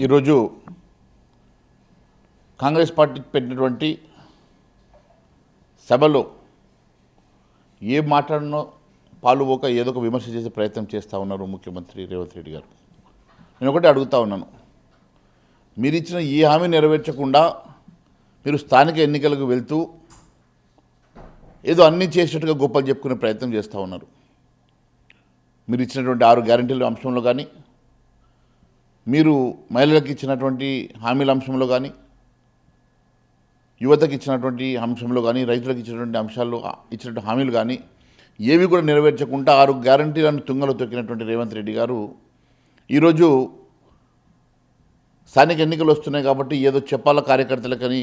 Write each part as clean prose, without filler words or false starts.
ఈరోజు కాంగ్రెస్ పార్టీ పెట్టినటువంటి సభలో ఏం మాట్లాడినో పాలుపోక ఏదో ఒక విమర్శ చేసే ప్రయత్నం చేస్తూ ఉన్నారు ముఖ్యమంత్రి రేవంత్ రెడ్డి గారు. నేను ఒకటే అడుగుతా ఉన్నాను, మీరు ఇచ్చిన ఈ హామీ నెరవేర్చకుండా మీరు స్థానిక ఎన్నికలకు వెళ్తూ ఏదో అన్నీ చేసినట్టుగా గొప్పలు చెప్పుకునే ప్రయత్నం చేస్తూ ఉన్నారు. మీరు ఇచ్చినటువంటి 6 గ్యారెంటీల అంశంలో కానీ, మీరు మహిళలకు ఇచ్చినటువంటి హామీల అంశంలో కానీ, యువతకు ఇచ్చినటువంటి అంశంలో కానీ, రైతులకు ఇచ్చినటువంటి అంశాల్లో ఇచ్చినటువంటి హామీలు కానీ ఏవి కూడా నెరవేర్చకుండా 6 గ్యారెంటీలను తుంగలో తొక్కినటువంటి రేవంత్ రెడ్డి గారు ఈరోజు స్థానిక ఎన్నికలు వస్తున్నాయి కాబట్టి ఏదో చెప్పాల కార్యకర్తలకని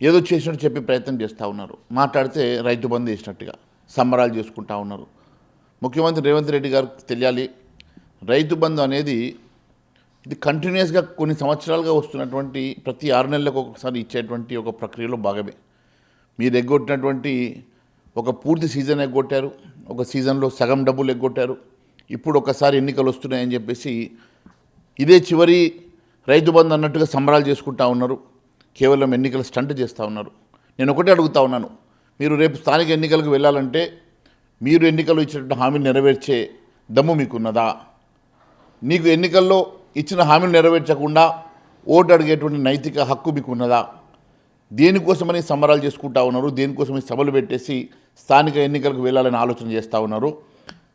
ఏదో చేసినట్టు చెప్పి ప్రయత్నం చేస్తూ ఉన్నారు. మాట్లాడితే రైతు బంధు వేసినట్టుగా సంబరాలు చేసుకుంటూ ఉన్నారు. ముఖ్యమంత్రి రేవంత్ రెడ్డి గారికి తెలియాలి, రైతు బంధు అనేది ఇది కంటిన్యూస్గా కొన్ని సంవత్సరాలుగా వస్తున్నటువంటి ప్రతి 6 నెలలకు ఒకసారి ఇచ్చేటువంటి ఒక ప్రక్రియలో భాగమే. మీరు ఎగ్గొట్టినటువంటి ఒక పూర్తి సీజన్ ఎగ్గొట్టారు, ఒక సీజన్లో సగం డబ్బులు ఎగ్గొట్టారు. ఇప్పుడు ఒకసారి ఎన్నికలు వస్తున్నాయని చెప్పేసి ఇదే చివరి రైతు బంధు అన్నట్టుగా సంబరాలు చేసుకుంటూ ఉన్నారు. కేవలం ఎన్నికల స్టంట్ చేస్తూ ఉన్నారు. నేను ఒకటే అడుగుతా ఉన్నాను, మీరు రేపు స్థానిక ఎన్నికలకు వెళ్ళాలంటే మీరు ఎన్నికల్లో ఇచ్చినటువంటి హామీలు నెరవేర్చే దమ్ము మీకున్నదా? నీకు ఎన్నికల్లో ఇచ్చిన హామీలు నెరవేర్చకుండా ఓటు అడిగేటువంటి నైతిక హక్కు మీకు ఉన్నదా? దేనికోసమని సంబరాలు చేసుకుంటా ఉన్నారు, దేనికోసమని సభలు పెట్టేసి స్థానిక ఎన్నికలకు వెళ్ళాలని ఆలోచన చేస్తూ ఉన్నారు.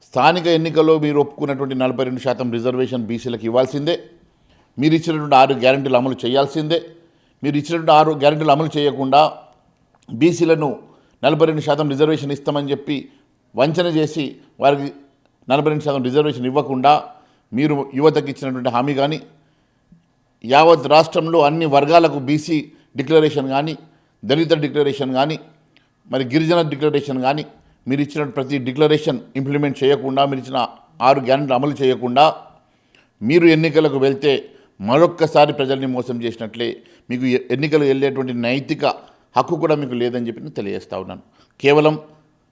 స్థానిక ఎన్నికల్లో మీరు ఒప్పుకున్నటువంటి 42% రిజర్వేషన్ బీసీలకు ఇవ్వాల్సిందే. మీరు ఇచ్చినటువంటి 6 గ్యారెంటీలు అమలు చేయాల్సిందే. మీరు ఇచ్చినటువంటి 6 గ్యారెంటీలు అమలు చేయకుండా బీసీలను 42% రిజర్వేషన్ ఇస్తామని చెప్పి వంచన చేసి వారికి 42% రిజర్వేషన్ ఇవ్వకుండా మీరు యువతకు ఇచ్చినటువంటి హామీ కానీ, యావత్ రాష్ట్రంలో అన్ని వర్గాలకు బీసీ డిక్లరేషన్ కానీ, దళిత డిక్లరేషన్ కానీ, మరి గిరిజన డిక్లరేషన్ కానీ, మీరు ఇచ్చిన ప్రతి డిక్లరేషన్ ఇంప్లిమెంట్ చేయకుండా, మీరు ఇచ్చిన 6 గ్యారెంటీలు అమలు చేయకుండా మీరు ఎన్నికలకు వెళ్తే మరొక్కసారి ప్రజల్ని మోసం చేసినట్లే. మీకు ఎన్నికలు వెళ్ళేటువంటి నైతిక హక్కు కూడా మీకు లేదని చెప్పి నేను తెలియజేస్తూ ఉన్నాను. కేవలం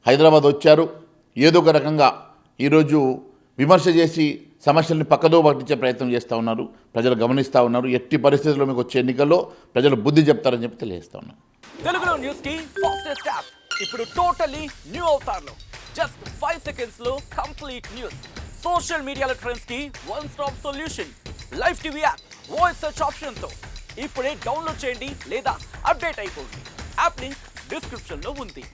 హైదరాబాద్ వచ్చారు, ఏదో ఒక రకంగా ఈరోజు విమర్శ చేసి సమస్యల్ని పక్కదో పట్టించే ప్రయత్నం చేస్తూ ఉన్నారు. ప్రజలు గమనిస్తూ ఉన్నారు. ఎట్టి పరిస్థితుల్లో మీకు వచ్చే ఎన్నికల్లో ప్రజలు బుద్ధి చెప్తారని చెప్పి తెలియజేస్తూ ఉన్నాను. తెలుగులో న్యూస్ కి ఫాస్టెస్ట్ యాప్ ఇప్పుడు టోటలీ న్యూ అవతార్లో జస్ట్ 5 సెకండ్స్ లో కంప్లీట్ న్యూస్. సోషల్ మీడియాలో ట్రెండ్స్ కి one stop solution. Live TV app voice search option తో ఇప్పుడే డౌన్లోడ్ చేయండి లేదా అప్డేట్ అయిపోండి. యాప్ లింక్ డిస్క్రిప్షన్ లో ఉంది.